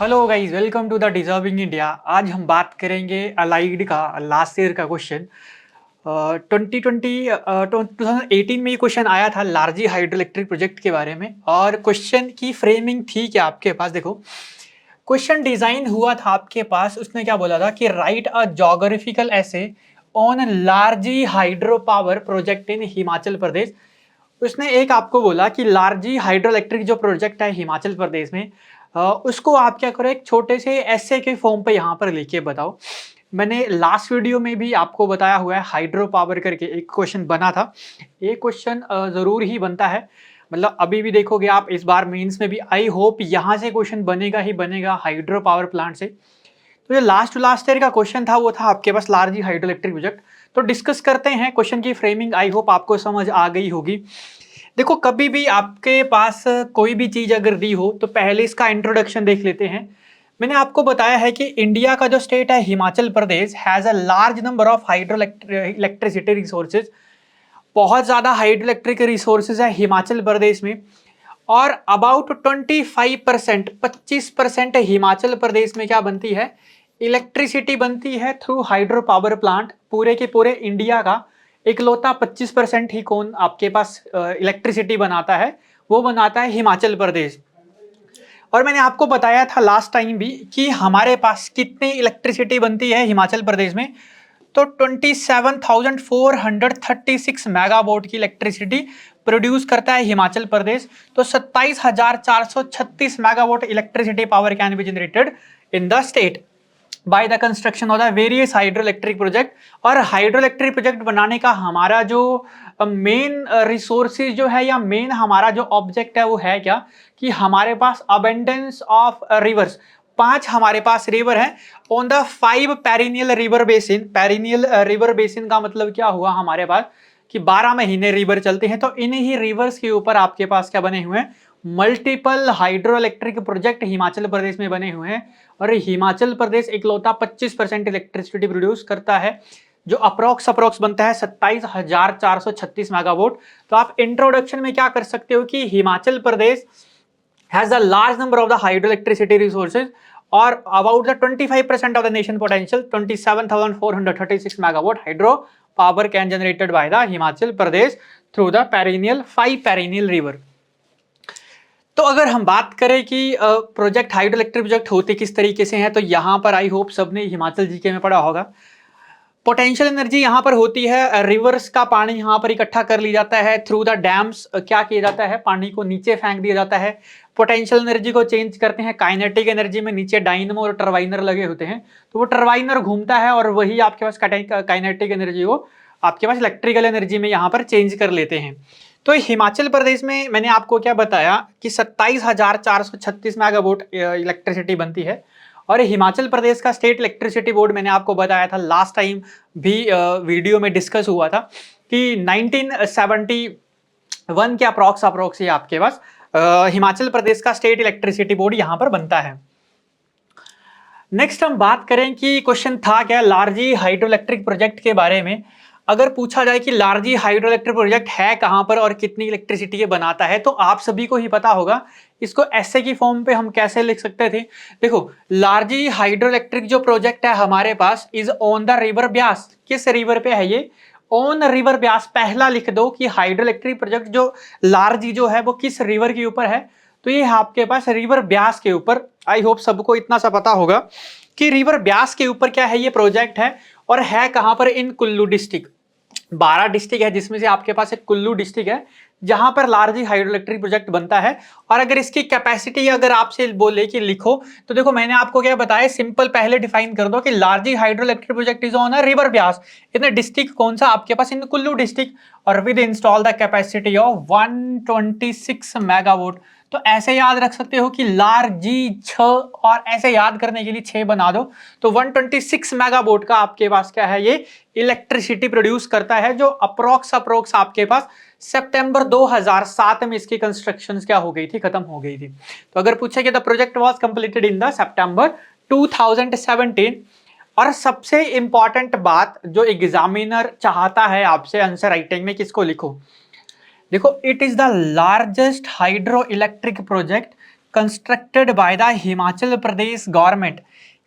Hello guys, welcome to the deserving India. आज हम बात करेंगे अलाइड का लास्ट ईयर का क्वेश्चन। 2018 में ये क्वेश्चन आया था लार्जी हाइड्रो इलेक्ट्रिक प्रोजेक्ट के बारे में। और क्वेश्चन की फ्रेमिंग थी क्या आपके पास, देखो क्वेश्चन डिजाइन हुआ था आपके पास। उसने क्या बोला था कि write a geographical essay on Larji hydro power project in Himachal Pradesh. उसने एक आपको बोला कि लार्जी हाइड्रो इलेक्ट्रिक जो प्रोजेक्ट है हिमाचल प्रदेश में, उसको आप क्या करो, एक छोटे से ऐसे के फॉर्म पे यहाँ पर लिख के बताओ। मैंने लास्ट वीडियो में भी आपको बताया हुआ है, हाइड्रो पावर करके एक क्वेश्चन बना था। ये क्वेश्चन जरूर ही बनता है, मतलब अभी भी देखोगे आप, इस बार मेंस में भी आई होप यहाँ से क्वेश्चन बनेगा ही बनेगा, हाइड्रो पावर प्लांट से। तो जो लास्ट ईयर का क्वेश्चन था वो था आपके पास लार्जी हाइड्रो इलेक्ट्रिक प्रोजेक्ट। तो डिस्कस करते हैं क्वेश्चन की फ्रेमिंग, आई होप आपको समझ आ गई होगी। देखो, कभी भी आपके पास कोई भी चीज अगर दी हो तो पहले इसका इंट्रोडक्शन देख लेते हैं। मैंने आपको बताया है कि इंडिया का जो स्टेट है Himachal Pradesh has a large number of hydro electricity resources. बहुत ज्यादा हाइड्रो इलेक्ट्रिक रिसोर्सेज है हिमाचल प्रदेश में। और अबाउट 25%, 25% हिमाचल प्रदेश में क्या बनती है, इलेक्ट्रिसिटी बनती है थ्रू हाइड्रो पावर प्लांट। पूरे के पूरे इंडिया का इकलौता 25% ही कौन आपके पास इलेक्ट्रिसिटी बनाता है, वो बनाता है हिमाचल प्रदेश। और मैंने आपको बताया था लास्ट टाइम भी कि हमारे पास कितनी इलेक्ट्रिसिटी बनती है हिमाचल प्रदेश में, तो 27,436 मेगावाट की इलेक्ट्रिसिटी प्रोड्यूस करता है हिमाचल प्रदेश। तो 27,436 megawatt electricity power can be generated in the state by the construction of the various hydro electric project. और हाइड्रो इलेक्ट्रिक प्रोजेक्ट बनाने का हमारा जो मेन रिसोर्सेज जो है, या मेन हमारा जो ऑब्जेक्ट है वो है क्या, कि हमारे पास अबेंडेंस ऑफ रिवर्स। 5 हमारे पास रिवर है on the 5 perennial river basin. Perennial river basin का मतलब क्या हुआ हमारे पास, कि 12 महीने रिवर चलते हैं। तो इन्हीं रिवर्स के ऊपर आपके पास क्या बने हुए हैं, multiple hydro electric project Himachal Pradesh में बने हुए हैं। और हिमाचल प्रदेश इकलौता 25% इलेक्ट्रिसिटी प्रोड्यूस करता है, जो अप्रोक्स बनता है 27,436 मेगावाट। तो आप इंट्रोडक्शन में क्या कर सकते हो कि Himachal Pradesh has a large number of the hydroelectricity resources, or about the 25% of the nation potential, 27,436 megawatt hydro power can generated by the Himachal Pradesh through the perennial 5 perennial river। तो अगर हम बात करें कि प्रोजेक्ट हाइड्रो इलेक्ट्रिक प्रोजेक्ट होते किस तरीके से हैं, तो यहाँ पर आई होप सबने हिमाचल जीके में पढ़ा होगा। पोटेंशियल एनर्जी यहाँ पर होती है, रिवर्स का पानी यहाँ पर इकट्ठा कर लिया जाता है थ्रू द डैम्स। क्या किया जाता है, पानी को नीचे फेंक दिया जाता है। पोटेंशियल एनर्जी को चेंज करते हैं काइनेटिक एनर्जी में, नीचे डायनमो और टर्बाइनर लगे होते हैं। तो वो टर्बाइनर घूमता है और वही आपके पास काइनेटिक एनर्जी को आपके पास इलेक्ट्रिकल एनर्जी में यहाँ पर चेंज कर लेते हैं। तो हिमाचल प्रदेश में मैंने आपको क्या बताया कि 27,436 मेगावाट इलेक्ट्रिसिटी बनती है। और हिमाचल प्रदेश का स्टेट इलेक्ट्रिसिटी बोर्ड मैंने आपको बताया था लास्ट टाइम भी, वीडियो में डिस्कस हुआ था कि 1971 के अप्रोक्स ये आपके पास हिमाचल प्रदेश का स्टेट इलेक्ट्रिसिटी बोर्ड यहां पर बनता है। नेक्स्ट हम बात करें कि क्वेश्चन था क्या लार्जी हाइड्रो इलेक्ट्रिक प्रोजेक्ट के बारे में। अगर पूछा जाए कि लार्जी हाइड्रो इलेक्ट्रिक प्रोजेक्ट है कहां पर और कितनी इलेक्ट्रिसिटी ये बनाता है, तो आप सभी को ही पता होगा इसको ऐसे की फॉर्म पे हम कैसे लिख सकते थे। देखो, लार्जी हाइड्रो इलेक्ट्रिक जो प्रोजेक्ट है हमारे पास is on the river Beas. किस रिवर पे है ये, ऑन रिवर ब्यास। पहला लिख दो कि हाइड्रो इलेक्ट्रिक प्रोजेक्ट जो लार्जी जो है वो किस रिवर के ऊपर है, तो ये आपके पास रिवर ब्यास के ऊपर। आई होप सबको इतना सा पता होगा कि रिवर ब्यास के ऊपर क्या है, ये प्रोजेक्ट है। और है कहां पर, इन कुल्लू डिस्ट्रिक्ट। 12 डिस्ट्रिक्ट है जिसमें से आपके पास एक कुल्लू डिस्ट्रिक्ट है जहां पर लार्जी हाइड्रो इलेक्ट्रिक प्रोजेक्ट बनता है। और अगर इसकी कैपेसिटी अगर आपसे बोले कि लिखो, तो देखो मैंने आपको क्या बताया, सिंपल पहले डिफाइन कर दो कि Larji hydro electric project is on a river Beas. इतना डिस्ट्रिक्ट कौन सा आपके पास, इन कुल्लू डिस्ट्रिक्ट। और with install the capacity of 126 megawatt. तो ऐसे याद रख सकते हो कि लार्जी 6, और ऐसे याद करने के लिए 6 बना दो। तो 126 मेगावाट का आपके पास क्या है, ये इलेक्ट्रिसिटी प्रोड्यूस करता है, जो अप्रोक्स आपके पास सितंबर 2007 में इसकी कंस्ट्रक्शन क्या हो गई थी, खत्म हो गई थी। तो अगर पूछे कि the project was completed in the September 2017। और सबसे इंपॉर्टेंट बात जो एग्जामिनर चाहता है आपसे आंसर राइटिंग में, किसको लिखो, देखो it is the largest hydro electric project constructed by the Himachal Pradesh government.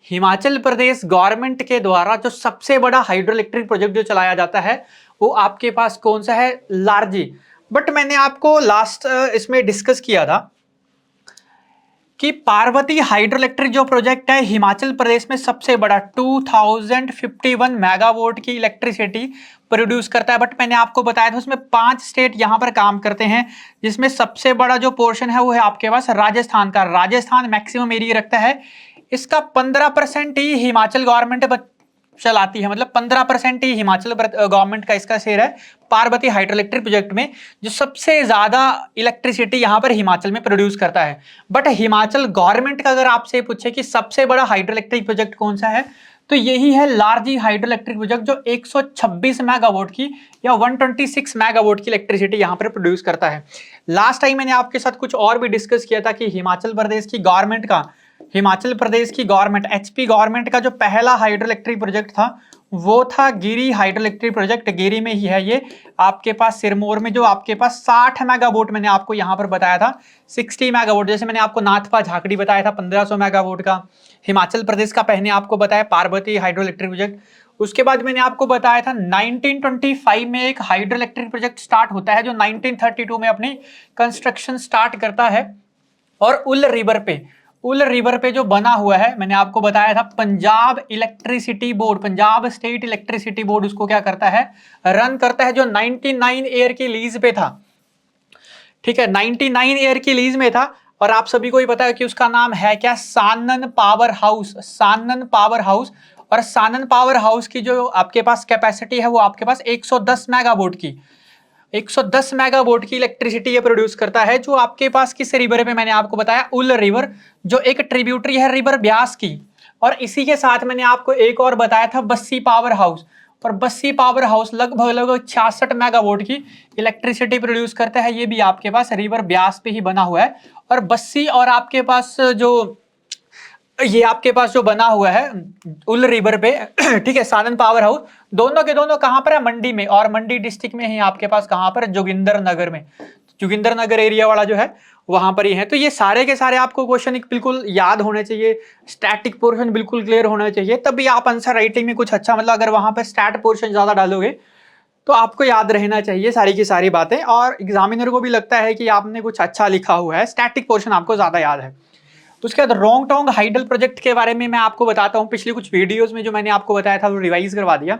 Himachal Pradesh government के द्वारा जो सबसे बड़ा हाइड्रो इलेक्ट्रिक प्रोजेक्ट जो चलाया जाता है वो आपके पास कौन सा है? लारजी। बट मैंने आपको लास्ट इसमें डिस्कस किया था कि पार्वती हाइड्रो इलेक्ट्रिक जो प्रोजेक्ट है हिमाचल प्रदेश में सबसे बड़ा 2051 मेगावाट की इलेक्ट्रिसिटी प्रोड्यूस करता है। बट मैंने आपको बताया था उसमें 5 स्टेट यहां पर काम करते हैं, जिसमें सबसे बड़ा जो पोर्शन है वो है आपके पास राजस्थान का। राजस्थान मैक्सिमम एरिया रखता है, इसका 15% ही हिमाचल गवर्नमेंट चलाती है, मतलब 15% ही हिमाचल गवर्नमेंट का इसका शेयर है पार्वती हाइड्रो इलेक्ट्रिक प्रोजेक्ट में, जो सबसे ज्यादा इलेक्ट्रिसिटी यहां पर हिमाचल में प्रोड्यूस करता है। बट हिमाचल गवर्नमेंट का अगर आपसे पूछे कि सबसे बड़ा हाइड्रो इलेक्ट्रिक प्रोजेक्ट कौन सा है, तो यही है लारजी हाइड्रो इलेक्ट्रिक प्रोजेक्ट, जो 126 मेगावाट की या 126 मेगावाट की इलेक्ट्रिसिटी यहां पर प्रोड्यूस करता है। लास्ट टाइम मैंने आपके साथ कुछ और भी डिस्कस किया था कि हिमाचल प्रदेश की गवर्नमेंट एचपी गवर्नमेंट का जो पहला हाइड्रो इलेक्ट्रिक प्रोजेक्ट था वो था गिरी हाइड्रो इलेक्ट्रिक प्रोजेक्ट। गिरी में ही है ये, आपके पास सिरमौर में, जो आपके पास 60 मेगावाट मैंने आपको यहां पर बताया था, 60 मेगावाट। जैसे मैंने आपको नाथपा झाकड़ी बताया था 1500 मेगावाट का, हिमाचल प्रदेश का पहले आपको बताया पार्वती हाइड्रो इलेक्ट्रिक प्रोजेक्ट। उसके बाद मैंने आपको बताया था 1925 में एक हाइड्रो इलेक्ट्रिक प्रोजेक्ट स्टार्ट होता है, जो 1932 में अपनी कंस्ट्रक्शन स्टार्ट करता है। और उल रिवर पे जो बना हुआ है, मैंने आपको बताया था Punjab electricity board, Punjab state electricity board उसको क्या करता है? रन करता है, जो 99 ईयर की लीज पे था। ठीक है, 99 ईयर की लीज में था। और आप सभी को ही पता है कि उसका नाम है क्या? Shanan power house. Shanan power house. और सानन पावर हाउस की जो आपके पास कैपेसिटी है वो आपके पास 110 मेगावाट की 110 मेगावाट की इलेक्ट्रिसिटी ये प्रोड्यूस करता है, जो आपके पास किस रिवर पे? मैंने आपको बताया उल रिवर, जो एक ट्रिब्यूटरी है रिवर ब्यास की। और इसी के साथ मैंने आपको एक और बताया था बस्सी पावर हाउस। और बस्सी पावर हाउस लगभग 66 मेगावाट की इलेक्ट्रिसिटी प्रोड्यूस करता है, ये भी आपके पास रिवर ब्यास पे ही बना हुआ है। और बस्सी और आपके पास जो ये आपके पास जो बना हुआ है उल रिवर पे ठीक है, सानन पावर हाउस, दोनों के दोनों कहां पर है? मंडी में। और मंडी डिस्ट्रिक्ट में ही आपके पास कहां पर? जोगिंदर नगर में। जोगिंदर नगर एरिया वाला जो है वहां पर ही है। तो ये सारे के सारे आपको क्वेश्चन बिल्कुल याद होने चाहिए, स्टैटिक पोर्शन बिल्कुल क्लियर होना चाहिए, तभी आप आंसर राइटिंग में कुछ अच्छा, मतलब अगर वहां पर स्टैट पोर्शन ज्यादा डालोगे तो आपको याद रहना चाहिए सारी की सारी बातें, और एग्जामिनर को भी लगता है कि आपने कुछ अच्छा लिखा हुआ है, स्टैटिक पोर्शन आपको ज्यादा याद है। उसके बाद रोंगटोंग हाइडल प्रोजेक्ट के बारे में मैं आपको बताता हूं, पिछली कुछ वीडियोस में जो मैंने आपको बताया था वो रिवाइज करवा दिया।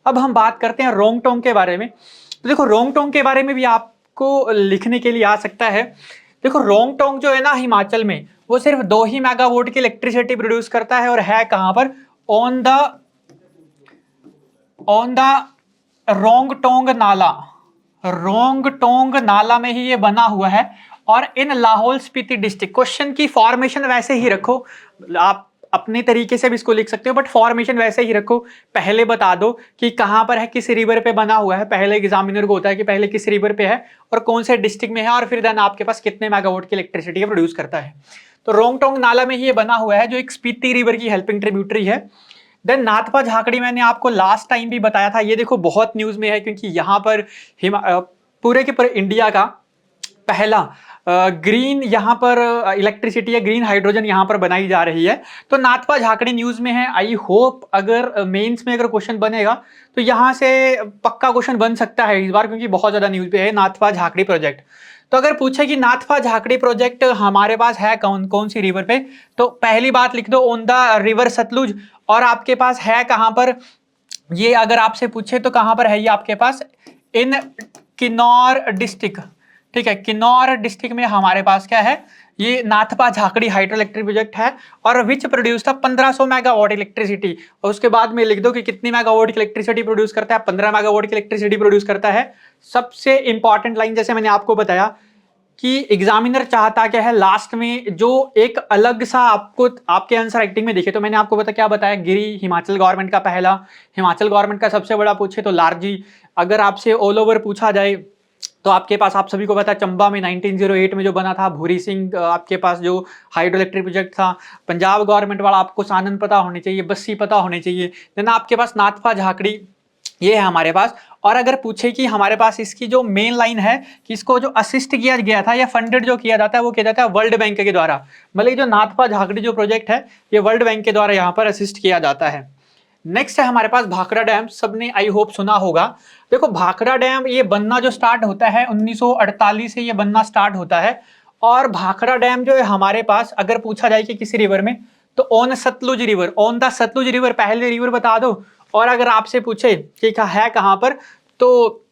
अब हम बात करते हैं रोंगटोंग के बारे में। तो देखो रोंगटोंग के बारे में भी आपको लिखने के लिए आ सकता है। देखो रोंगटोंग जो है ना हिमाचल में, वो सिर्फ 2 ही मेगावाट की इलेक्ट्रिसिटी प्रोड्यूस करता है, और है कहां पर? ऑन द रोंगटोंग नाला में ही ये बना हुआ है। और इन लाहौल स्पीति डिस्ट्रिक्ट, क्वेश्चन की फॉर्मेशन वैसे ही रखो, आप अपने तरीके से भी इसको लिख सकते हो, बट फॉर्मेशन वैसे ही रखो। पहले बता दो कि कहां पर है, किस रिवर पे बना हुआ है, पहले एग्जामिनर को होता है कि पहले किस रिवर पे है और कौन से डिस्ट्रिक्ट में है, और फिर देन आपके पास कितने मेगावाट की इलेक्ट्रिसिटी प्रोड्यूस करता है। तो रोंगटोंग नाला में ही ये बना हुआ है, जो एक स्पीति रिवर की हेल्पिंग ट्रिब्यूटरी है। देन नाथपा झाकड़ी मैंने आपको लास्ट टाइम भी बताया था, ये देखो बहुत न्यूज में है, क्योंकि यहाँ पर पूरे के पूरे इंडिया का पहला ग्रीन यहाँ पर इलेक्ट्रिसिटी या ग्रीन हाइड्रोजन यहाँ पर बनाई जा रही है। तो नाथपा झाकड़ी न्यूज में है। आई होप अगर मेंस में अगर क्वेश्चन बनेगा तो यहाँ से पक्का क्वेश्चन बन सकता है इस बार, क्योंकि बहुत ज्यादा न्यूज पे है नाथपा झाकड़ी प्रोजेक्ट। तो अगर पूछे कि नाथपा झाकड़ी प्रोजेक्ट हमारे पास है कौन सी रिवर पे, तो पहली बात लिख दो ऑन द रिवर सतलुज। और आपके पास है कहां पर ये, अगर आपसे पूछे तो कहां पर है ये आपके पास? इन किन्नौर डिस्ट्रिक्ट। ठीक है, किन्नौर डिस्ट्रिक्ट में हमारे पास क्या है? ये Nathpa Jhakri hydro electric project है, और विच प्रोड्यूस था 1500 मेगावाट इलेक्ट्रिसिटी। और उसके बाद में लिख दो कि कितनी मेगावाट की इलेक्ट्रिसिटी प्रोड्यूस करता है? 15 मेगावाट की इलेक्ट्रिसिटी प्रोड्यूस करता है। सबसे इंपॉर्टेंट लाइन, जैसे मैंने आपको बताया कि एग्जामिनर चाहता क्या है लास्ट में, जो एक अलग सा आपको आपके आंसर राइटिंग में दिखे। तो मैंने आपको क्या बताया? गिरी हिमाचल गवर्नमेंट का पहला, हिमाचल गवर्नमेंट का सबसे बड़ा पूछे तो लारजी। अगर आपसे ऑल ओवर पूछा जाए तो आपके पास, आप सभी को पता है चंबा में 1908 में जो बना था भूरी सिंह, आपके पास जो हाइड्रो इलेक्ट्रिक प्रोजेक्ट था। पंजाब गवर्नमेंट वाला आपको सानन पता होनी चाहिए, बस्सी पता होनी चाहिए। देन आपके पास नाथपा झाकड़ी ये है हमारे पास। और अगर पूछे कि हमारे पास इसकी जो मेन लाइन है कि इसको जो असिस्ट किया गया था या फंडेड जो किया जाता है वो किया जाता है वर्ल्ड बैंक के द्वारा, मतलब जो नाथपा झाकड़ी जो प्रोजेक्ट है ये वर्ल्ड बैंक के द्वारा यहाँ पर असिस्ट किया जाता है। नेक्स्ट है हमारे पास भाखड़ा डैम, सबने आई होप सुना होगा। देखो भाखड़ा डैम ये बनना जो स्टार्ट होता है 1948 से ये बनना स्टार्ट होता है। और भाखड़ा डैम जो है हमारे पास अगर पूछा जाए कि किसी रिवर में, तो on Sutlej river, on the Sutlej river, पहले रिवर बता दो। और अगर आपसे पूछे कि है कहां पर, तो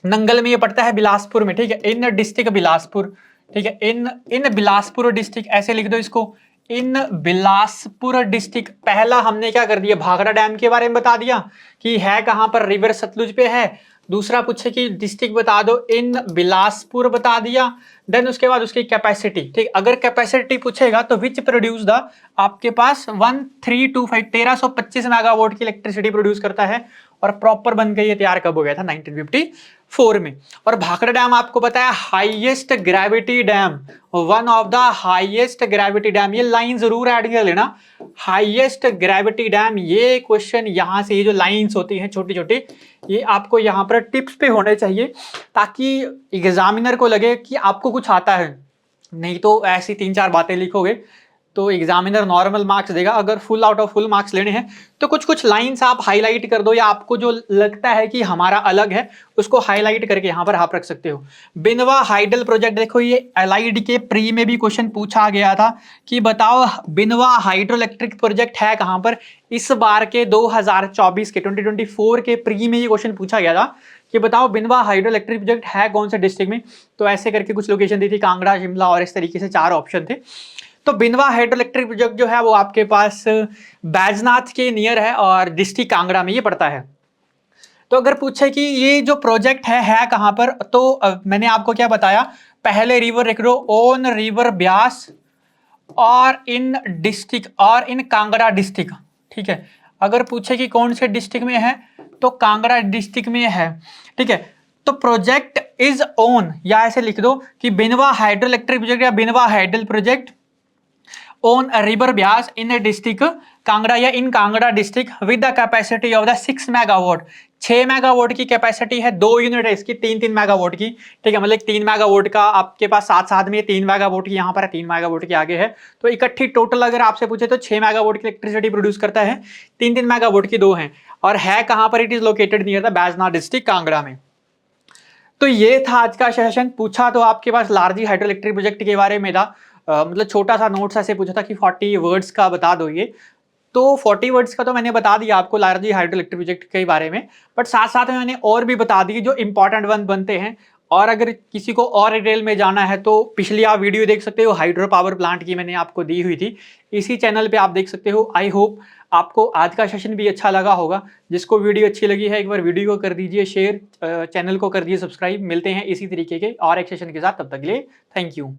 नंगल में ये पड़ता है, बिलासपुर में, ठीक है, इन डिस्ट्रिक्ट बिलासपुर, ठीक है, इन बिलासपुर डिस्ट्रिक्ट, ऐसे लिख दो इसको, इन बिलासपुर डिस्ट्रिक्ट। पहला हमने क्या कर दिया, भाखड़ा डैम के बारे में बता दिया कि है कहां पर, रिवर सतलुज पे है। दूसरा पूछे कि डिस्ट्रिक्ट बता दो, इन बिलासपुर बता दिया। देन उसके बाद उसकी कैपेसिटी, ठीक, अगर कैपेसिटी पूछेगा तो विच प्रोड्यूस द, आपके पास 1325 मेगावाट की इलेक्ट्रिसिटी प्रोड्यूस करता है। और प्रॉपर बन के ये तैयार कब हो गया था, 1954 में। और भाखड़ा डैम आपको पता है highest gravity dam, one of the highest gravity dam, ये लाइन जरूर ऐड कर लेना, हाईएस्ट ग्रेविटी डैम। ये क्वेश्चन यहाँ से, ये जो लाइंस होती हैं छोटी छोटी, ये आपको यहाँ पर टिप्स पे होने चाहिए ताकि एग्जामिनर को लगे कि आपको कुछ आता है। नहीं तो ऐसी 3-4 बातें लिखोगे तो एग्जामिनर नॉर्मल मार्क्स देगा। अगर full out of full marks लेने हैं तो कुछ कुछ लाइंस आप हाईलाइट कर दो, या आपको जो लगता है कि हमारा अलग है उसको हाईलाइट करके यहाँ पर आप रख सकते हो। बिनवा हाइडल प्रोजेक्ट, देखो ये एलाइड के प्री में भी क्वेश्चन पूछा गया था कि बताओ बिनवा हाइड्रो इलेक्ट्रिक प्रोजेक्ट है कहाँ पर। इस बार के 2024 के 2024 के प्री में ये क्वेश्चन पूछा गया था कि बताओ बिनवा हाइड्रो इलेक्ट्रिक प्रोजेक्ट है कौन से डिस्ट्रिक्ट में। तो ऐसे करके कुछ लोकेशन दी थी, कांगड़ा, शिमला, और इस तरीके से 4 ऑप्शन थे। तो बिनवा हाइड्रो इलेक्ट्रिक प्रोजेक्ट जो है वो आपके पास बैजनाथ के नियर है और डिस्ट्रिक्ट कांगड़ा में ये पड़ता है। तो अगर पूछे कि ये जो प्रोजेक्ट है कहां पर, तो मैंने आपको क्या बताया, पहले रिवर लिख लो, ओन रिवर ब्यास, और इन डिस्ट्रिक्ट, और इन कांगड़ा डिस्ट्रिक्ट, ठीक है। अगर पूछे कि कौन से डिस्ट्रिक्ट में है, तो कांगड़ा डिस्ट्रिक्ट में है, ठीक है। तो प्रोजेक्ट इज ओन, या ऐसे लिख दो कि बिनवा हाइड्रो इलेक्ट्रिक प्रोजेक्ट या Binwa hydel project on a river Byas in a district Kangra या in Kangra district with the capacity of the 6 megawatt. 6 megawatt की कैपेसिटी है, 2 यूनिट है इसकी 3-3 मेगावाट की, ठीक है, मतलब 3 मेगावाट का आपके पास साथ साथ में 3 मेगावाट की यहाँ पर है, 3 मेगावाट के आगे है। तो इकट्ठी टोटल अगर आपसे पूछे तो 6 मेगावाट की इलेक्ट्रिसिटी प्रोड्यूस करता है, 3-3 मेगावाट की 2 हैं। और है कहाँ पर, it is located near the Baijnath district Kangra में। तो ये था आज का सेशन। पूछा तो आपके पास लार्जी हाइड्रो इलेक्ट्रिक प्रोजेक्ट के बारे में था, मतलब छोटा सा नोट्स ऐसे पूछा था कि 40 वर्ड्स का बता दो ये, तो 40 वर्ड्स का तो मैंने बता दिया आपको लार्जी हाइड्रो इलेक्ट्रिक प्रोजेक्ट के बारे में, बट साथ साथ में मैंने और भी बता दी जो इंपॉर्टेंट वन बनते हैं। और अगर किसी को और डिटेल में जाना है तो पिछली आप वीडियो देख सकते हो, हाइड्रो पावर प्लांट की मैंने आपको दी हुई थी, इसी चैनल पे आप देख सकते हो। आई होप आपको आज का सेशन भी अच्छा लगा होगा। जिसको वीडियो अच्छी लगी है एक बार वीडियो को कर दीजिए शेयर, चैनल को कर दीजिए सब्सक्राइब। मिलते हैं इसी तरीके के और एक सेशन के साथ, तब तक के लिए थैंक यू।